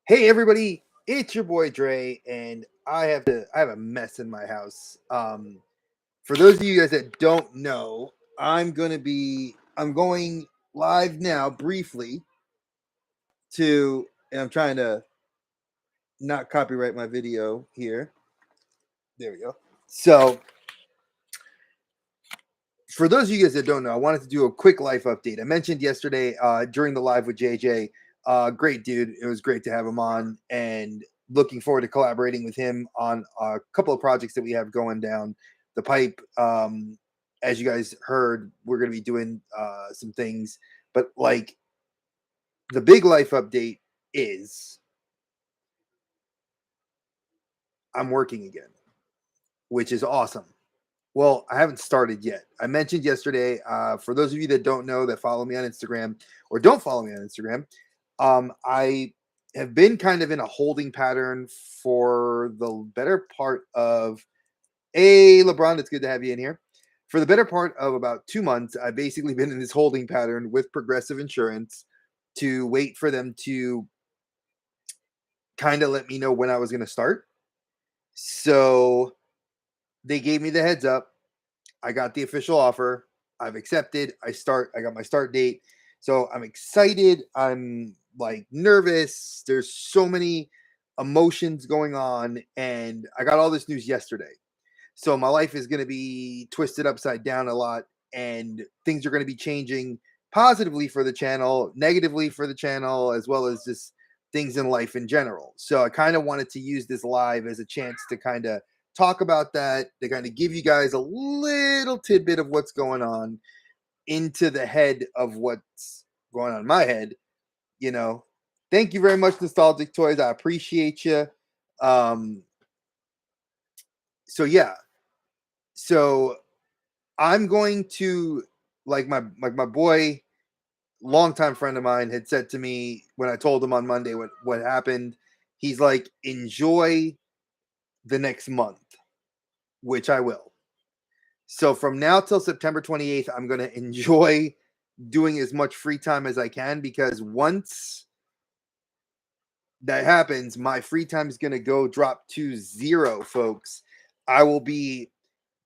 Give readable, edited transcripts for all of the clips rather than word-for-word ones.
Hey everybody, it's your boy Dre, and I have a mess in my house. For those of you guys that don't know, I'm going live now briefly and I'm trying to not copyright my video here. There we go. So for those of you guys that don't know, I wanted to do a quick life update. I mentioned yesterday during the live with JJ, great dude. It was great to have him on, and looking forward to collaborating with him on a couple of projects that we have going down the pipe. As you guys heard, we're going to be doing some things, but like the big life update is I'm working again, which is awesome. Well, I haven't started yet. I mentioned yesterday, for those of you that don't know, that follow me on Instagram or don't follow me on Instagram, I have been kind of in a holding pattern for the better part of, hey, LeBron, it's good to have you in here. For the better part of about 2 months, I've basically been in this holding pattern with Progressive Insurance to wait for them to kind of let me know when I was going to start. So they gave me the heads up. I got the official offer. I've accepted. I got my start date. So I'm excited. I'm like nervous. There's so many emotions going on. And I got all this news yesterday. So my life is going to be twisted upside down a lot. And things are going to be changing positively for the channel, negatively for the channel, as well as just things in life in general. So I kind of wanted to use this live as a chance to kind of talk about that, to kind of give you guys a little tidbit of what's going on into the head of what's going on in my head. You know, thank you very much, Nostalgic Toys. I appreciate you. Um, so yeah, so I'm going to like my boy, longtime friend of mine, had said to me when I told him on Monday what happened. He's like, enjoy the next month, which I will. So from now till September 28th, I'm going to enjoy doing as much free time as I can, because once that happens, my free time is going to go drop to zero, folks. I will be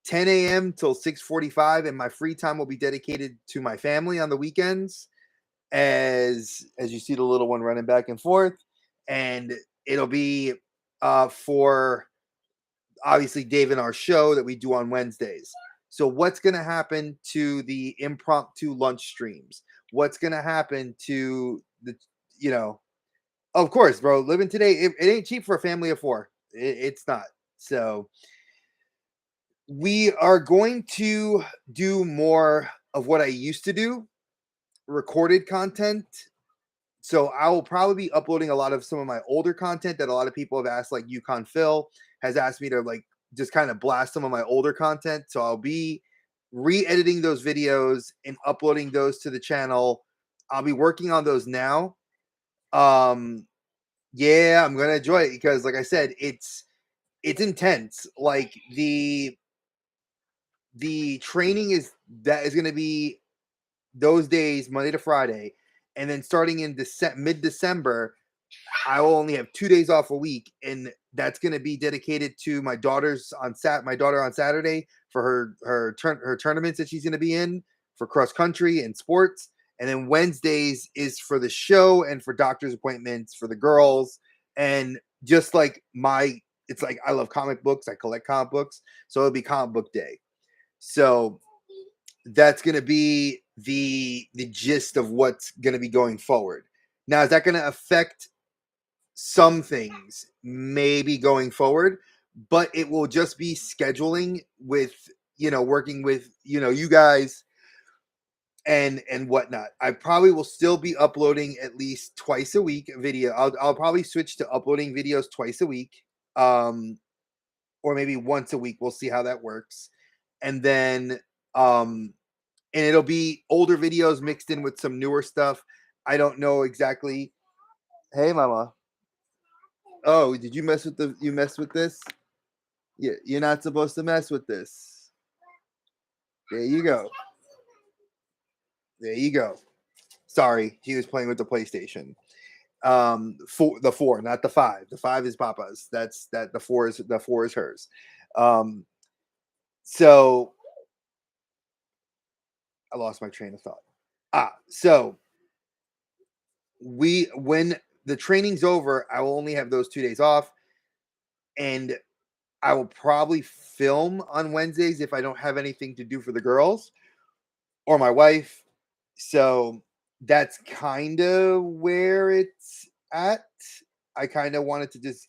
10 a.m. till 6:45, and my free time will be dedicated to my family on the weekends. As you see the little one running back and forth, and it'll be for obviously Dave and our show that we do on Wednesdays. So what's going to happen to the impromptu lunch streams? What's going to happen to the, you know, of course, bro, living today, it ain't cheap for a family of four. It's not. So we are going to do more of what I used to do, recorded content. So I will probably be uploading a lot of some of my older content that a lot of people have asked, like Yukon Phil has asked me to like just kind of blast some of my older content. So I'll be re-editing those videos and uploading those to the channel. I'll be working on those now. Yeah, I'm gonna enjoy it because, like I said, it's intense. Like the training is gonna be those days, Monday to Friday, and then starting in mid-December, I will only have 2 days off a week, and that's going to be dedicated to my daughter's my daughter on Saturday for her tournaments that she's going to be in for cross country and sports, and then Wednesdays is for the show and for doctor's appointments for the girls, and just like it's like I love comic books, I collect comic books, so it'll be comic book day. So that's going to be the gist of what's going to be going forward. Now, is that going to affect some things maybe going forward? But it will just be scheduling with, working with, you guys and whatnot. I probably will still be uploading at least twice a week video. I'll probably switch to uploading videos twice a week, or maybe once a week. We'll see how that works. And then and it'll be older videos mixed in with some newer stuff. I don't know exactly. Hey, mama. Oh, did you mess with this? Yeah, you're not supposed to mess with this. There you go. There you go. Sorry, he was playing with the PlayStation. For the four, not the five. The five is Papa's. The four is hers. Um, so I lost my train of thought. So when the training's over, I will only have those 2 days off, and I will probably film on Wednesdays if I don't have anything to do for the girls or my wife. So that's kind of where it's at. I kind of wanted to just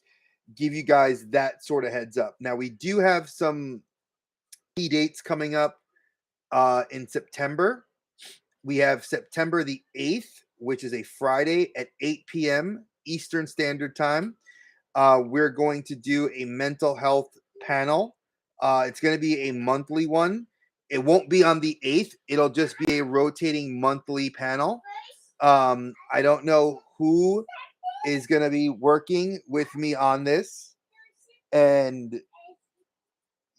give you guys that sort of heads up. Now we do have some key dates coming up in September. We have September the 8th, which is a Friday at 8 p.m. Eastern Standard Time. We're going to do a mental health panel. It's going to be a monthly one. It won't be on the 8th. It'll just be a rotating monthly panel. I don't know who is going to be working with me on this. And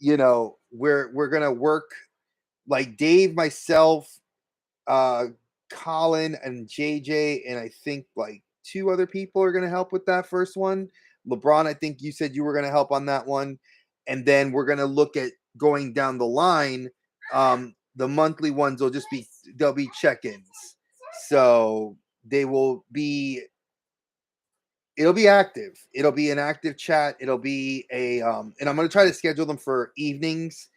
we're going to work like Dave, myself, uh Colin and JJ, and I think like two other people are going to help with that first one. LeBron, I think you said you were going to help on that one. And then we're going to look at going down the line. The monthly ones will just be they'll be check-ins. So they will be it'll be active. It'll be an active chat. It'll be a and I'm going to try to schedule them for evenings,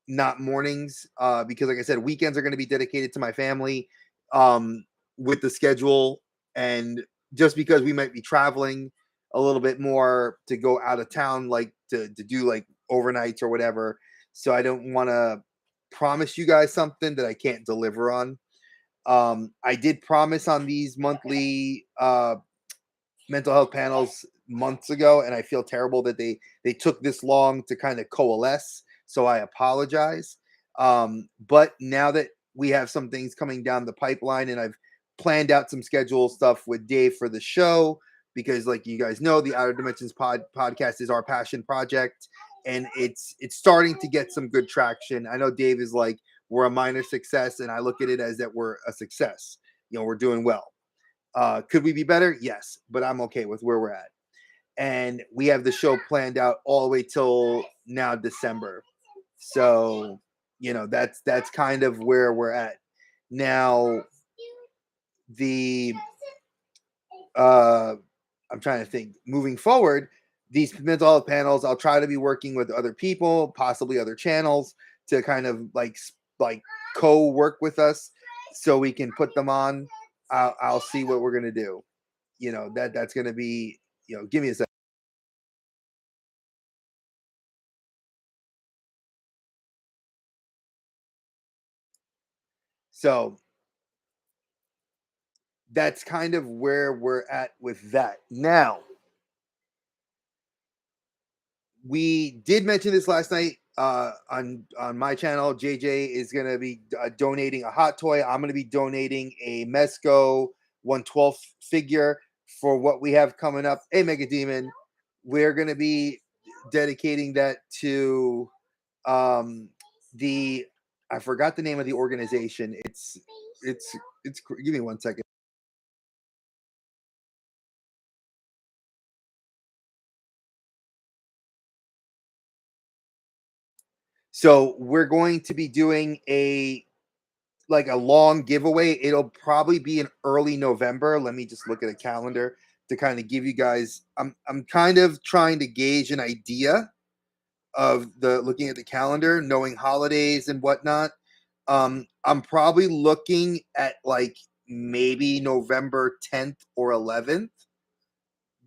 not mornings, because like I said, weekends are going to be dedicated to my family, um, with the schedule, and just because we might be traveling a little bit more to go out of town, like to do like overnights or whatever. So I don't want to promise you guys something that I can't deliver on. I did promise on these monthly mental health panels months ago, and I feel terrible that they took this long to kind of coalesce. So I apologize. But now that we have some things coming down the pipeline, and I've planned out some schedule stuff with Dave for the show, because like you guys know, the Outer Dimensions podcast is our passion project, and it's starting to get some good traction. I know Dave is like, we're a minor success, and I look at it as that we're a success. We're doing well. Could we be better? Yes, but I'm okay with where we're at. And we have the show planned out all the way till now December. So, that's kind of where we're at. Now, the uh I'm trying to think moving forward, these mental health panels, I'll try to be working with other people, possibly other channels, to kind of like co-work with us so we can put them on. I'll see what we're gonna do. That's gonna be, give me a second. So that's kind of where we're at with that. Now, we did mention this last night on my channel. JJ is going to be donating a hot toy. I'm going to be donating a Mesco 112 figure for what we have coming up. Hey, Mega Demon, we're going to be dedicating that to the I forgot the name of the organization. It's give me 1 second. So we're going to be doing a long giveaway. It'll probably be in early November. Let me just look at a calendar to kind of give you guys. I'm kind of trying to gauge an idea of the looking at the calendar, knowing holidays and whatnot. I'm probably looking at like maybe November 10th or 11th.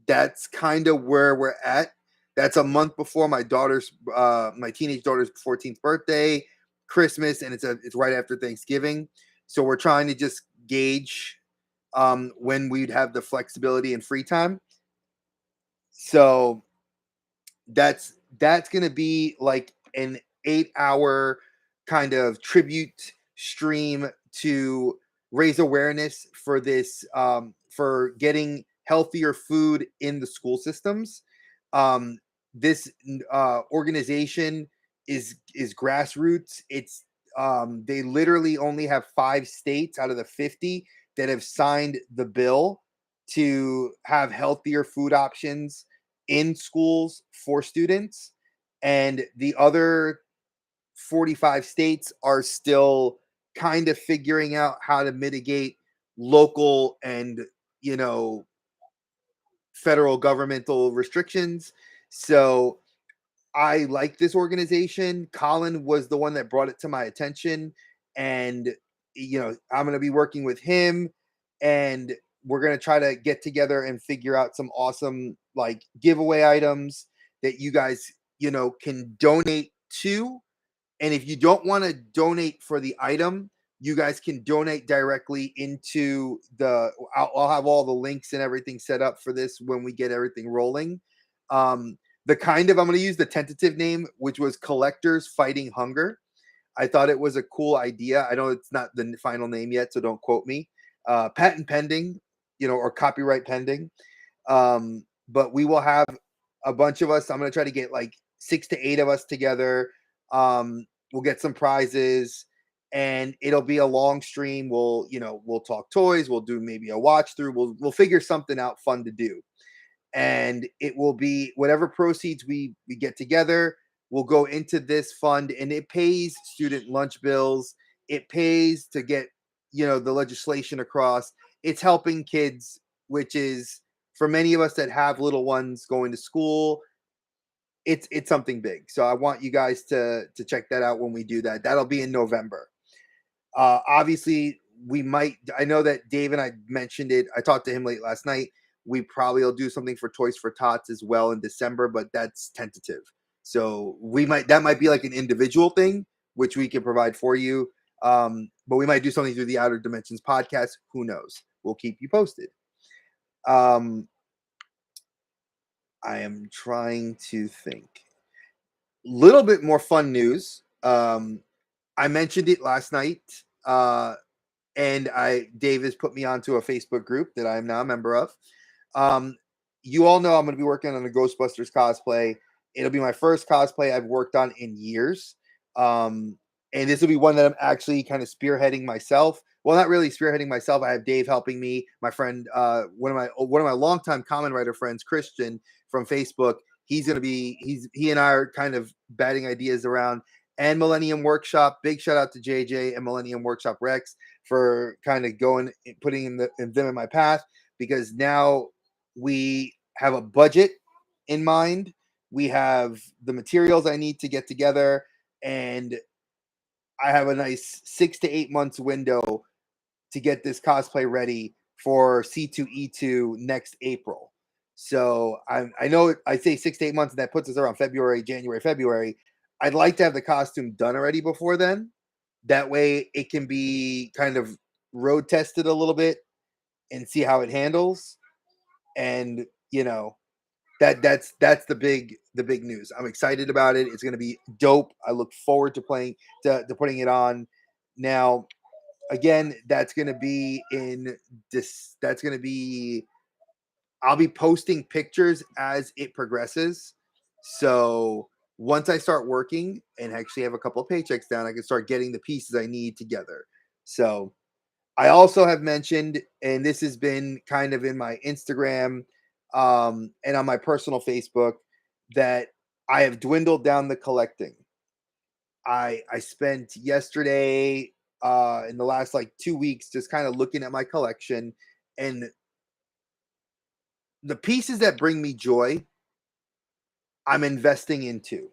That's kind of where we're at. That's a month before my teenage daughter's 14th birthday, Christmas, and it's right after Thanksgiving. So we're trying to just gauge when we'd have the flexibility and free time. So that's gonna be like an 8 hour kind of tribute stream to raise awareness for this, for getting healthier food in the school systems. This organization is grassroots. They literally only have 5 states out of the 50 that have signed the bill. to have healthier food options in schools for students, and the other 45 states are still kind of figuring out how to mitigate local and, you know, federal governmental restrictions. So I like this organization. Colin was the one that brought it to my attention, and I'm going to be working with him, and we're going to try to get together and figure out some awesome like giveaway items that you guys, can donate to. And if you don't want to donate for the item, you guys can donate directly into I'll have all the links and everything set up for this when we get everything rolling. Um, I'm going to use the tentative name, which was Collectors Fighting Hunger. I thought it was a cool idea. I know it's not the final name yet, so don't quote me. Patent pending, or copyright pending. But we will have a bunch of us. I'm going to try to get like 6 to 8 of us together. We'll get some prizes, and it'll be a long stream. We'll talk toys. We'll do maybe a watch through. We'll figure something out fun to do, and it will be whatever proceeds we get together will go into this fund, and it pays student lunch bills. It pays to get the legislation across. It's helping kids, which is for many of us that have little ones going to school. It's something big. So I want you guys to check that out when we do that. That'll be in November. Obviously, I know that Dave and I mentioned it. I talked to him late last night. We probably will do something for Toys for Tots as well in December, but that's tentative. So that might be like an individual thing, which we can provide for you. But we might do something through the Outer Dimensions podcast. Who knows? We'll keep you posted. I am trying to think. Little bit more fun news. I mentioned it last night. And Dave has put me onto a Facebook group that I am now a member of. You all know I'm going to be working on a Ghostbusters cosplay. It'll be my first cosplay I've worked on in years. And this will be one that I'm actually kind of spearheading myself. Well, not really spearheading myself. I have Dave helping me, my friend, one of my longtime Common Writer friends, Christian from Facebook. He and I are kind of batting ideas around. And Millennium Workshop. Big shout out to JJ and Millennium Workshop Rex for kind of putting them in my path, because now we have a budget in mind. We have the materials I need to get together, and I have a nice 6 to 8 months window to get this cosplay ready for C2E2 next April. So I know I say 6 to 8 months, and that puts us around January, February. I'd like to have the costume done already before then. That way it can be kind of road tested a little bit and see how it handles. And that's the big news. I'm excited about it. It's going to be dope. I look forward to putting it on. Now, again, that's going to be I'll be posting pictures as it progresses. So once I start working and actually have a couple of paychecks down, I can start getting the pieces I need together. So I also have mentioned, and this has been kind of in my Instagram and on my personal Facebook, that I have dwindled down the collecting. I spent yesterday in the last like 2 weeks just kind of looking at my collection, and the pieces that bring me joy, I'm investing into.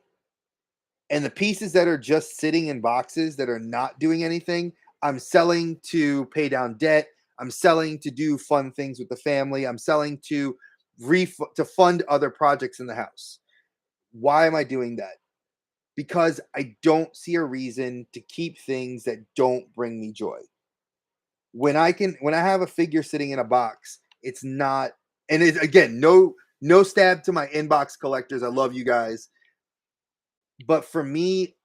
And the pieces that are just sitting in boxes that are not doing anything, I'm selling to pay down debt. I'm selling to do fun things with the family. I'm selling to fund other projects in the house. Why am I doing that? Because I don't see a reason to keep things that don't bring me joy. When I have a figure sitting in a box, it's not, and it's, again, no stab to my inbox collectors. I love you guys. But for me,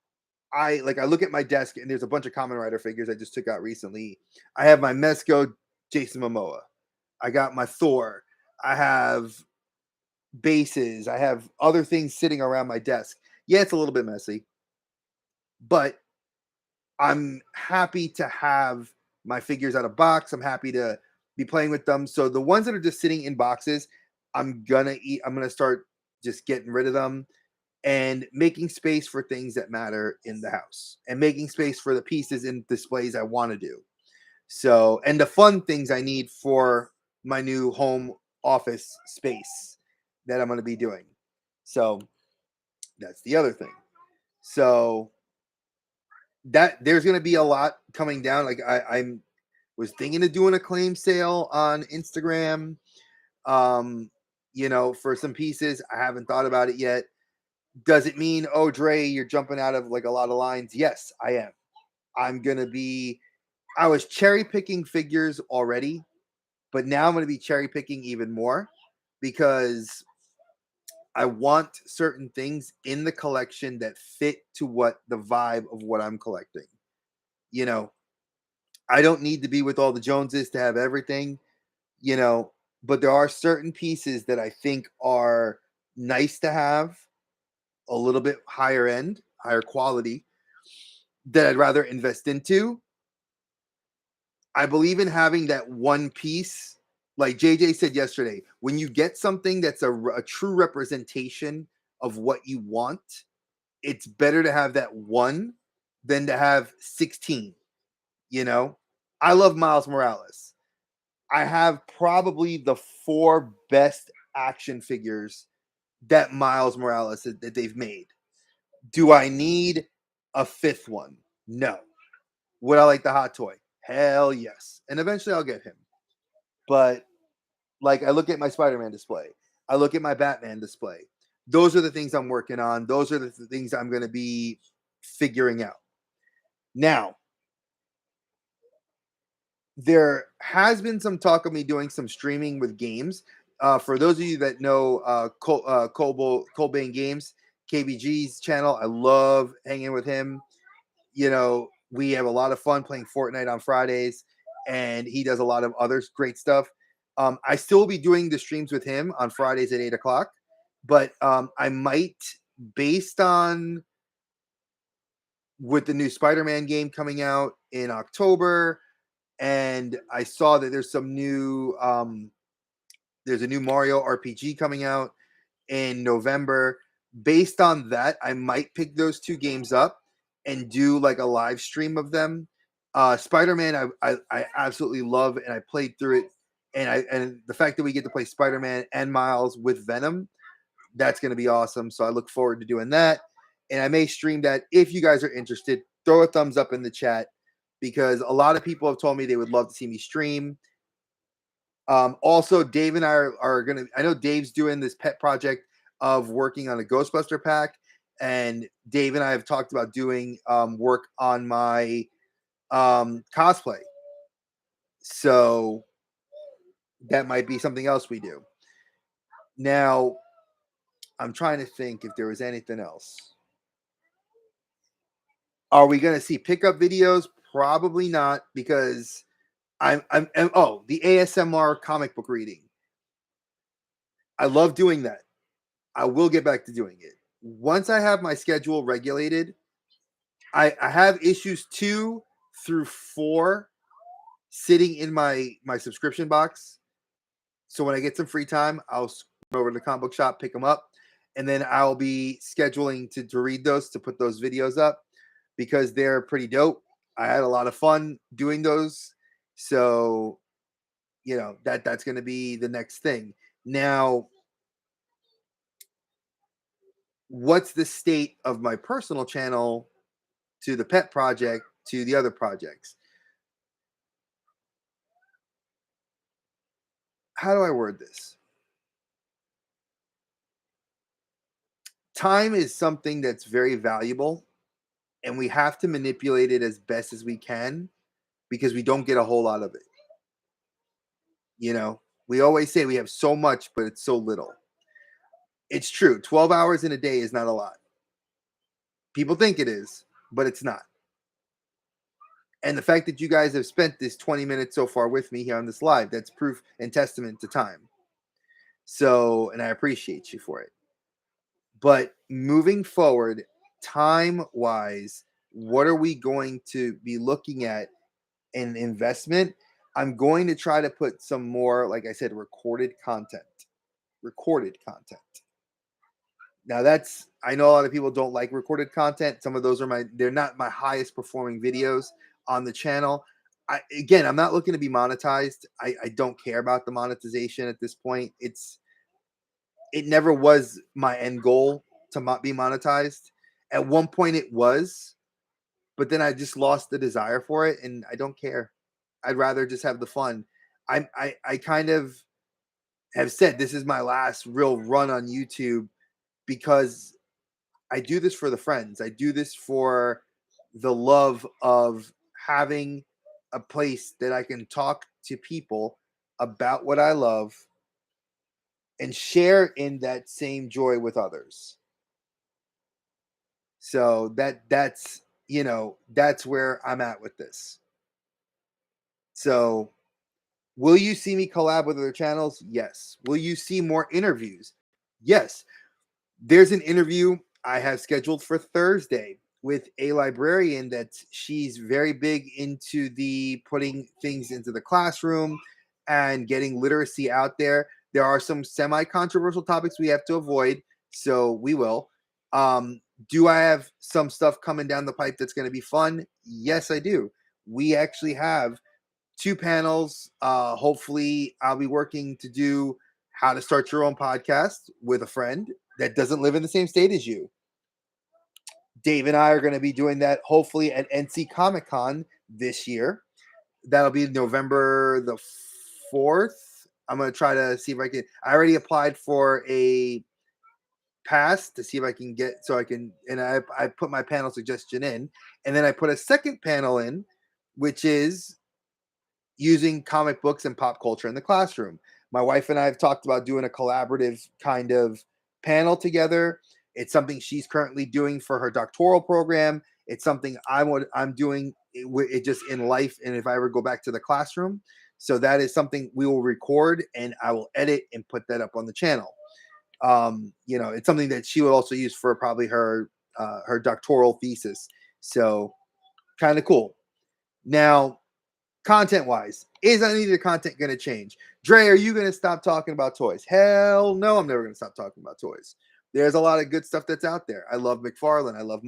I look at my desk, and there's a bunch of Kamen Rider figures I just took out recently. I have my Mezco Jason Momoa. I got my Thor. I have bases. I have other things sitting around my desk. Yeah, it's a little bit messy, but I'm happy to have my figures out of box. I'm happy to be playing with them. So the ones that are just sitting in boxes, I'm gonna start just getting rid of them and making space for things that matter in the house and making space for the pieces and displays I want to do. So, and the fun things I need for my new home office space that I'm going to be doing. So, that's the other thing. So, that there's going to be a lot coming down. Like I'm was thinking of doing a claim sale on Instagram, um, for some pieces. I haven't thought about it yet. Does it mean, oh, Dre, you're jumping out of like a lot of lines? Yes, I am. I'm going to be, I was cherry picking figures already, but now I'm going to be cherry picking even more because I want certain things in the collection that fit to what the vibe of what I'm collecting. You know, I don't need to be with all the Joneses to have everything, you know, but there are certain pieces that I think are nice to have, a little bit higher end, higher quality, that I'd rather invest into. I believe in having that one piece. Like JJ said yesterday, when you get something that's a true representation of what you want, it's better to have that one than to have 16. You know, I love Miles Morales. I have probably the 4 best action figures that Miles Morales that they've made. Do I need a 5th one? No. Would I like the hot toy? Hell yes. And eventually I'll get him. But like I look at my Spider-Man display. I look at my Batman display. Those are the things I'm working on. Those are the things I'm going to be figuring out. Now, there has been some talk of me doing some streaming with games. For those of you that know Colbane Games, KBG's channel, I love hanging with him. We have a lot of fun playing Fortnite on Fridays, and he does a lot of other great stuff. I still will be doing the streams with him on Fridays at 8 o'clock, but I might, based on with the new Spider-Man game coming out in October, and I saw that there's a new Mario RPG coming out in November. Based on that, I might pick those 2 games up and do like a live stream of them. Spider-Man, I absolutely love, and I played through it, and the fact that we get to play Spider-Man and Miles with Venom, that's going to be awesome. So I look forward to doing that, and I may stream that if you guys are interested. Throw a thumbs up in the chat because a lot of people have told me they would love to see me stream. Also, Dave and I are going to, I know Dave's doing this pet project of working on a Ghostbuster pack. And Dave and I have talked about doing work on my cosplay. So that might be something else we do. Now, I'm trying to think if there was anything else. Are we going to see pickup videos? Probably not, because the ASMR comic book reading. I love doing that. I will get back to doing it. Once I have my schedule regulated, I have issues 2 through 4 sitting in my subscription box. So when I get some free time, I'll go over to the comic book shop, pick them up, and then I'll be scheduling to read those, to put those videos up, because they're pretty dope. I had a lot of fun doing those. So, that's going to be the next thing. Now, what's the state of my personal channel to the pet project to the other projects? How do I word this? Time is something that's very valuable, and we have to manipulate it as best as we can because we don't get a whole lot of it. We always say we have so much, but it's so little. It's true. 12 hours in a day is not a lot. People think it is, but it's not. And the fact that you guys have spent this 20 minutes so far with me here on this live, that's proof and testament to time. So, and I appreciate you for it. But moving forward, time wise, what are we going to be looking at in investment? I'm going to try to put some more, like I said, recorded content. Recorded content. Now I know a lot of people don't like recorded content. Some of those they're not my highest performing videos on the channel. I'm not looking to be monetized. I don't care about the monetization at this point. It never was my end goal to be monetized. At one point it was, but then I just lost the desire for it, and I don't care. I'd rather just have the fun. I kind of have said this is my last real run on YouTube because I do this for the friends. I do this for the love of having a place that I can talk to people about what I love and share in that same joy with others. So that's where I'm at with this. So will you see me collab with other channels? Yes. Will you see more interviews? Yes. There's an interview I have scheduled for Thursday with a librarian that she's very big into the putting things into the classroom and getting literacy out there. There are some semi-controversial topics we have to avoid, so we will. Do I have some stuff coming down the pipe that's going to be fun? Yes, I do. We actually have 2 panels. Hopefully, I'll be working to do how to start your own podcast with a friend that doesn't live in the same state as you. Dave and I are going to be doing that hopefully at NC Comic Con this year. That'll be November the 4th. I'm going to try to see if I can. I already applied for a pass to see if I can get so I can, and I put my panel suggestion in, and then I put a second panel in, which is using comic books and pop culture in the classroom. My wife and I have talked about doing a collaborative kind of panel together. It's something she's currently doing for her doctoral program. It's something I'm doing it just in life, and if I ever go back to the classroom. So that is something we will record, and I will edit and put that up on the channel. It's something that she will also use for probably her doctoral thesis. So kind of cool. Now, content wise, is any of the content going to change? Dre, are you going to stop talking about toys? Hell no, I'm never going to stop talking about toys. There's a lot of good stuff that's out there. I love McFarlane. I love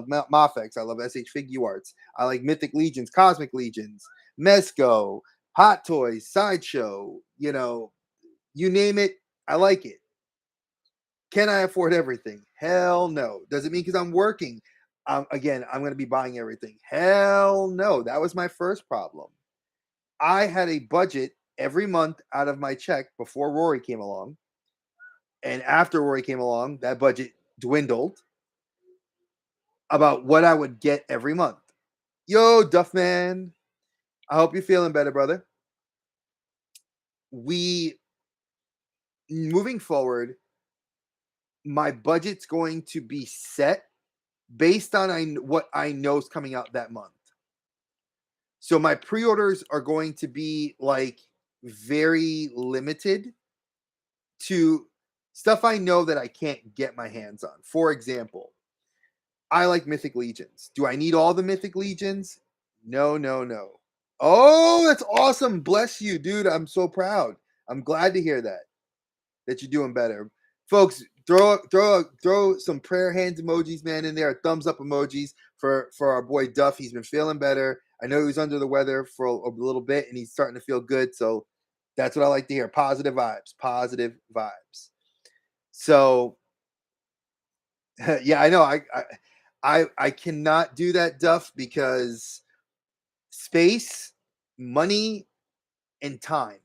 Mafex. I love SH Figuarts. I like Mythic Legions, Cosmic Legions, Mezco, Hot Toys, Sideshow. You name it, I like it. Can I afford everything? Hell no. Does it mean because I'm working? Again, I'm going to be buying everything. Hell no. That was my first problem. I had a budget every month out of my check before Rory came along. And after Rory came along, that budget dwindled about what I would get every month. Yo, Duffman. I hope you're feeling better, brother. Moving forward, my budget's going to be set based on what I know is coming out that month. So my pre-orders are going to be like very limited to stuff I know that I can't get my hands on. For example, I like Mythic Legions. Do I need all the Mythic Legions? No, no, no. Oh, that's awesome. Bless you, dude. I'm so proud. I'm glad to hear that you're doing better. Folks, throw some prayer hands emojis, man, in there. Thumbs up emojis for our boy Duff. He's been feeling better. I know he was under the weather for a little bit, and he's starting to feel good. So that's what I like to hear. Positive vibes. Positive vibes. So yeah, I know. I cannot do that, Duff, because space, money, and time.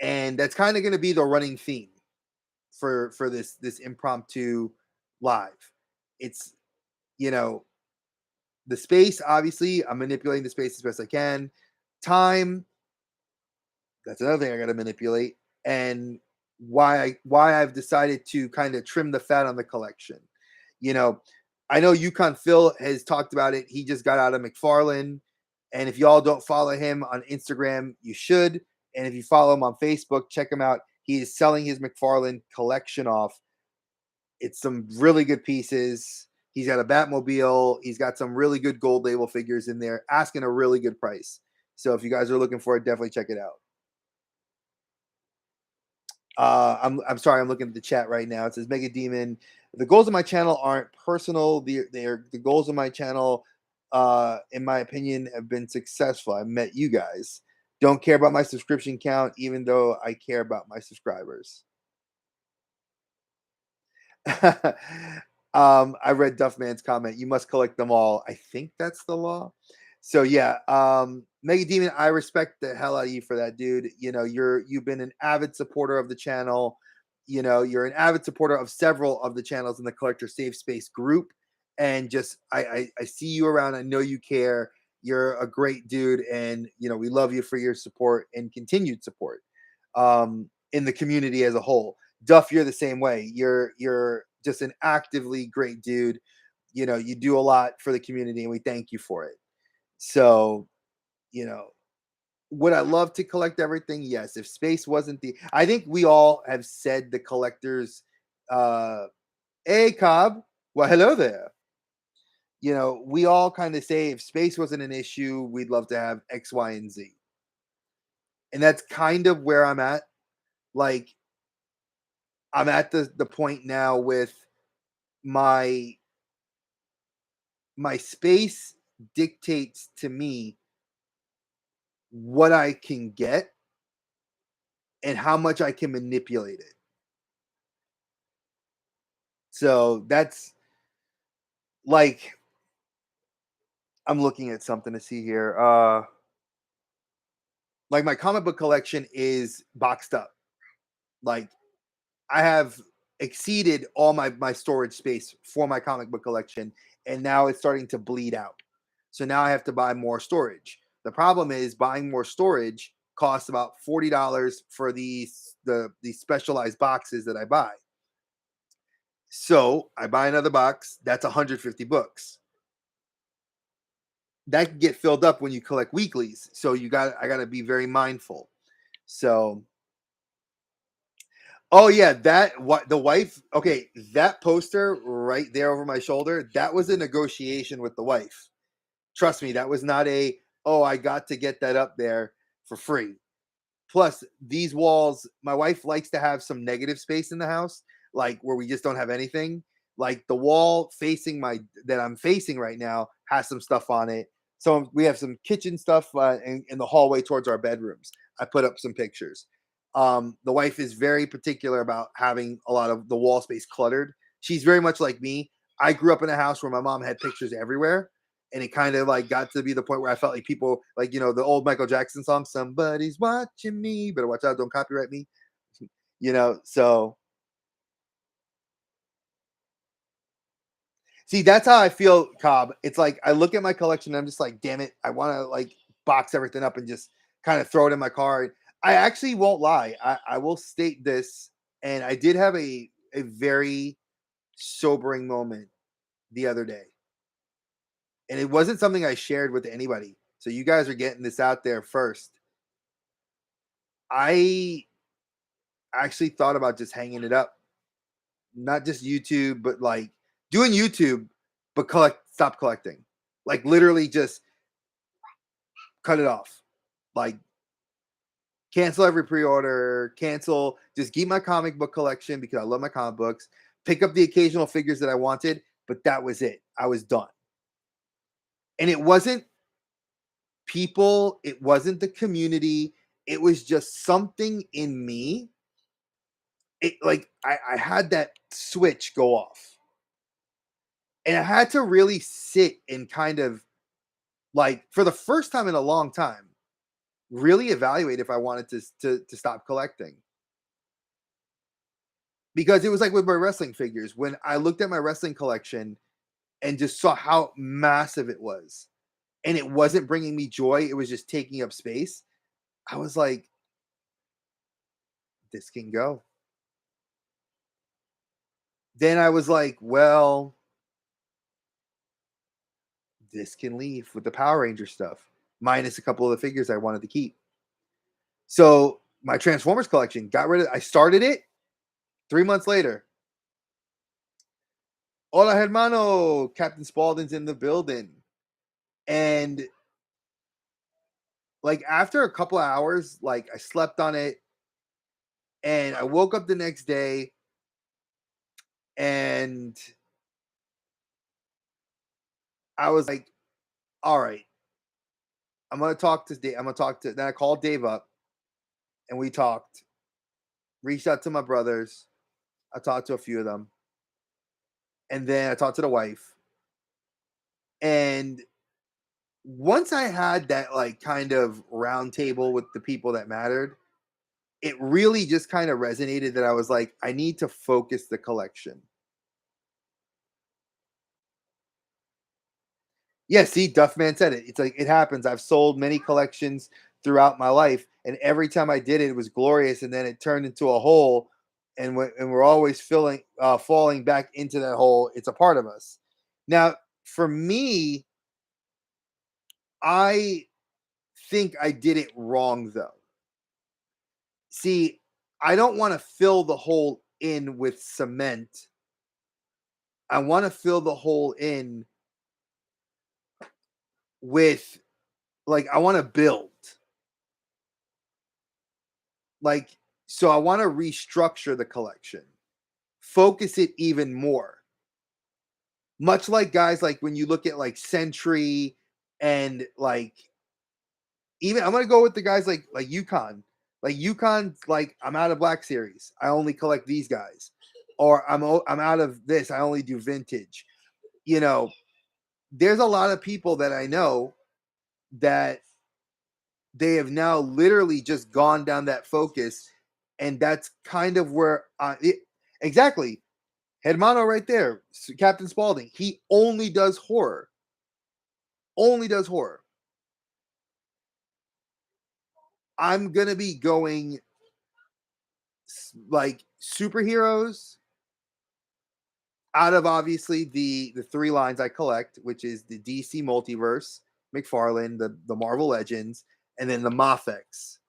And that's kind of going to be the running theme for this impromptu live. It's the space, obviously I'm manipulating the space as best I can. Time, that's another thing I got to manipulate. And why I've decided to kind of trim the fat on the collection. I know Yukon Phil has talked about it. He just got out of McFarlane. And if y'all don't follow him on Instagram, you should. And if you follow him on Facebook, check him out. He is selling his McFarlane collection off. It's some really good pieces. He's got a Batmobile. He's got some really good gold label figures in there, asking a really good price. So if you guys are looking for it, definitely check it out. I'm sorry, I'm looking at the chat right now. It says Mega Demon. The goals of my channel aren't personal. They're the goals of my channel, in my opinion, have been successful. I met you guys. Don't care about my subscription count, even though I care about my subscribers. I read Duffman's comment. You must collect them all. I think that's the law. So yeah, Mega Demon, I respect the hell out of you for that, dude. You know, you've been an avid supporter of the channel. You know, you're an avid supporter of several of the channels in the Collector Safe Space group. And just I see you around. I know you care. You're a great dude, and you know, we love you for your support and continued support in the community as a whole. Duff, you're the same way. You're just an actively great dude. You know, you do a lot for the community, and we thank you for it. So, you know, would I love to collect everything? Yes. If space wasn't the, I think we all have said the collectors, uh, hey, Cobb. Well, hello there. You know, we all kind of say if space wasn't an issue, we'd love to have X, Y, and Z. And that's kind of where I'm at. Like, I'm at the point now with my my space dictates to me what I can get and how much I can manipulate it. So that's like I'm looking at something to see here. Like my comic book collection is boxed up. Like I have exceeded all my storage space for my comic book collection, and now it's starting to bleed out. So now I have to buy more storage. The problem is buying more storage costs about $40 for these specialized boxes that I buy. So I buy another box. That's 150 books. That can get filled up when you collect weeklies. So I got to be very mindful. So oh yeah, that what the wife. Okay, that poster right there over my shoulder. That was a negotiation with the wife. Trust me, that was not a oh I got to get that up there for free. Plus, these walls, my wife likes to have some negative space in the house, like where we just don't have anything. Like the wall facing my that I'm facing right now has some stuff on it. So we have some kitchen stuff in the hallway towards our bedrooms. I put up some pictures. The wife is very particular about having a lot of the wall space cluttered. She's very much like me. I grew up in a house where my mom had pictures everywhere, and it kind of like got to be the point where I felt like people like the old Michael Jackson song, "Somebody's watching me, better watch out, don't copyright me." So see, that's how I feel, Cobb. It's like I look at my collection, and I'm just like, damn it, I want to like box everything up and just kind of throw it in my car. I actually won't lie. I will state this, and I did have a very sobering moment the other day, and it wasn't something I shared with anybody. So you guys are getting this out there first. I actually thought about just hanging it up, not just YouTube, but like doing YouTube, but stop collecting. Like literally just cut it off. Like cancel every pre-order, cancel, just keep my comic book collection because I love my comic books. Pick up the occasional figures that I wanted, but that was it. I was done. And it wasn't people, it wasn't the community, it was just something in me. It like I had that switch go off. And I had to really sit and kind of like for the first time in a long time, really evaluate if I wanted to stop collecting. Because it was like with my wrestling figures, when I looked at my wrestling collection and just saw how massive it was, and it wasn't bringing me joy, it was just taking up space. I was like, this can go. Then I was like, well, this can leave with the Power Ranger stuff, minus a couple of the figures I wanted to keep. So my Transformers collection got rid of. I started it 3 months later. Hola, hermano. Captain Spaulding's in the building. And Like after a couple of hours, like I slept on it and I woke up the next day and I was like, all right, I'm gonna talk to Dave. I'm gonna talk to then I called Dave up and we talked, reached out to my brothers. I talked to a few of them. And then I talked to the wife. And once I had that like kind of round table with the people that mattered, it really just kind of resonated that I was like, I need to focus the collection. Yeah, see, Duffman said it. It's like it happens. I've sold many collections throughout my life, and every time I did it, it was glorious, and then it turned into a hole, and we're always falling back into that hole. It's a part of us. Now, for me, I think I did it wrong though. See, I don't want to fill the hole in with cement. I want to fill the hole in with like I want to build. Like so I want to restructure the collection. Focus it even more. Much like guys like when you look at like Century and like even I'm gonna go with the guys like Yukon. Like Yukon's like I'm out of Black Series. I only collect these guys. Or I'm out of this. I only do vintage. You know, there's a lot of people that I know that they have now literally just gone down that focus, and that's kind of where exactly Hermano right there, Captain Spaulding. He only does horror. Only does horror. I'm gonna be going like superheroes out of obviously the three lines I collect, which is the DC Multiverse, McFarlane, the Marvel Legends, and then the Mafex.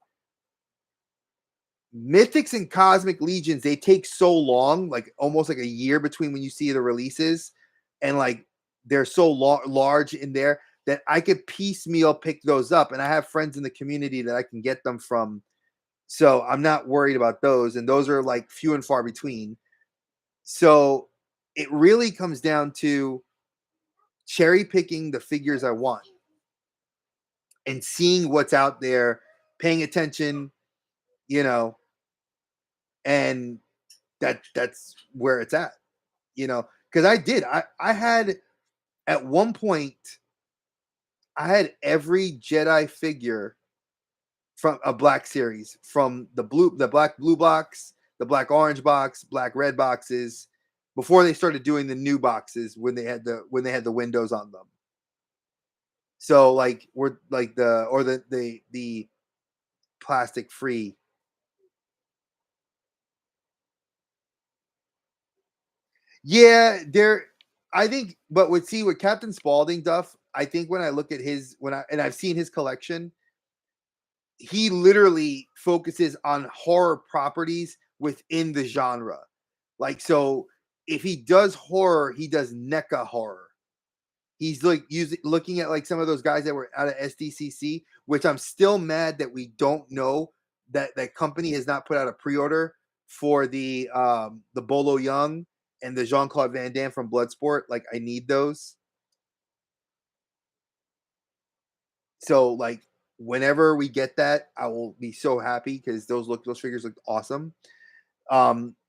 Mythics and Cosmic Legions, they take so long, like almost like a year between when you see the releases, and like they're so large in there that I could piecemeal pick those up, and I have friends in the community that I can get them from. So I'm not worried about those, and those are like few and far between. So it really comes down to cherry picking the figures I want and seeing what's out there, paying attention, you know, and that's where it's at, you know, because I had at one point I had every Jedi figure from a Black Series, from the black blue box, the black orange box, black red boxes, before they started doing the new boxes when they had the windows on them. So like we're like the plastic free. Yeah, there I think but with Captain Spaulding Duff, I think when I look at his when I and I've seen his collection, he literally focuses on horror properties within the genre. Like so if he does horror, he does NECA horror. He's like looking at like some of those guys that were out of SDCC, which I'm still mad that we don't know that that company has not put out a pre-order for the Bolo Young and the Jean-Claude Van Damme from Bloodsport. Like I need those. So like whenever we get that, I will be so happy because those figures look awesome.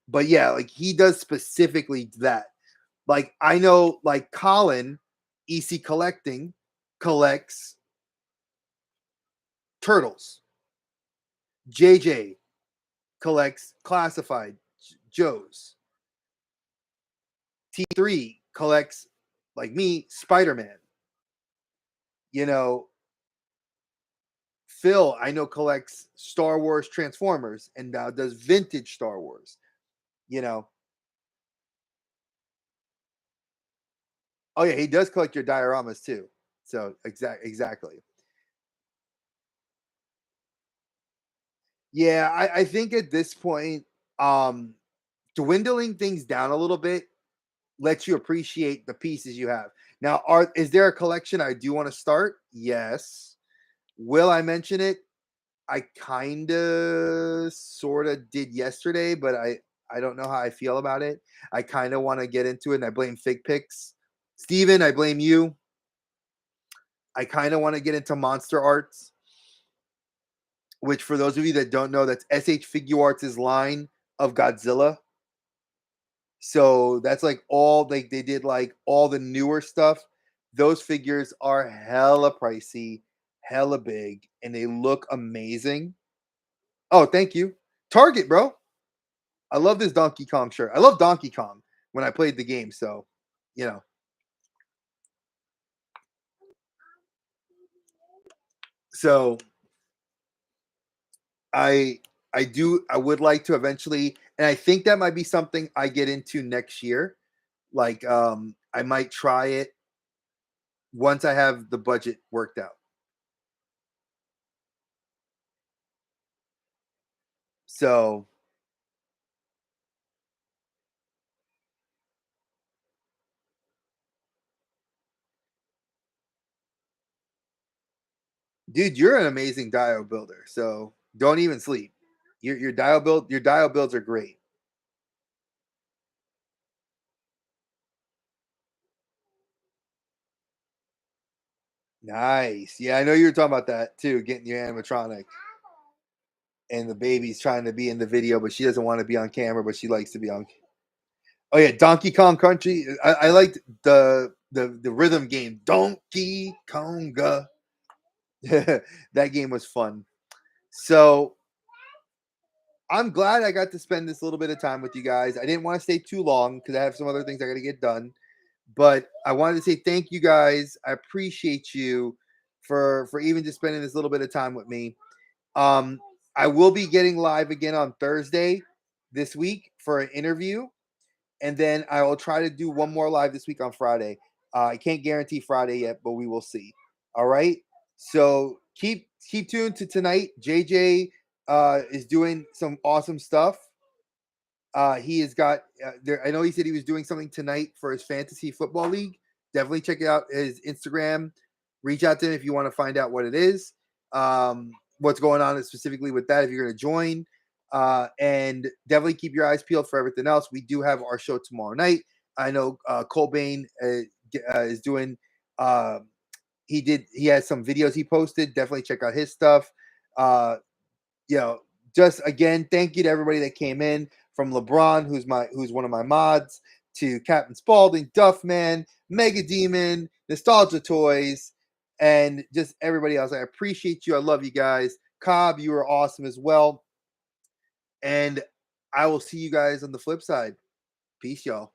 But yeah, like he does specifically that. Like I know like Colin EC Collecting collects turtles. JJ collects classified Joes. T3 collects like me Spider-Man. You know, Phil I know collects Star Wars Transformers and now does vintage Star Wars. You know, oh yeah, he does collect your dioramas too. So exactly. Yeah, I think at this point, um, dwindling things down a little bit lets you appreciate the pieces you have. Now, are is there a collection I do want to start? Yes. Will I mention it? I kinda sorta did yesterday, but I don't know how I feel about it. I kinda wanna get into it, and I blame Fig Picks. Steven, I blame you. I kinda wanna get into Monster Arts, which for those of you that don't know, that's SH Figuarts' line of Godzilla. So that's like all they did like all the newer stuff. Those figures are hella pricey, hella big, and they look amazing. Oh, thank you. Target, bro. I love this Donkey Kong shirt. I love Donkey Kong when I played the game, so you know. So I I would like to eventually, and I think that might be something I get into next year. Like I might try it once I have the budget worked out. So, dude, you're an amazing dial builder. So don't even sleep. Your dial builds are great. Nice. Yeah, I know you were talking about that too, getting your animatronic. And the baby's trying to be in the video, but she doesn't want to be on camera, but she likes to be on. Oh yeah, Donkey Kong Country. I liked the rhythm game, Donkey Konga. That game was fun. So I'm glad I got to spend this little bit of time with you guys. I didn't want to stay too long because I have some other things I got to get done. But I wanted to say thank you guys. I appreciate you for even just spending this little bit of time with me. Um, I will be getting live again on Thursday this week for an interview, and then I will try to do one more live this week on Friday. I can't guarantee Friday yet, but we will see. All right. So keep tuned to tonight. JJ is doing some awesome stuff. He has got there. I know he said he was doing something tonight for his fantasy football league. Definitely check out his Instagram. Reach out to him if you want to find out what it is, what's going on specifically with that. If you're going to join, and definitely keep your eyes peeled for everything else. We do have our show tomorrow night. I know Colbane is doing. He has some videos he posted. Definitely check out his stuff. Uh, you know, just again, thank you to everybody that came in from LeBron, who's one of my mods, to Captain Spaulding, Duffman, Mega Demon, Nostalgia Toys, and just everybody else. I appreciate you. I love you guys. Cobb, you are awesome as well. And I will see you guys on the flip side. Peace, y'all.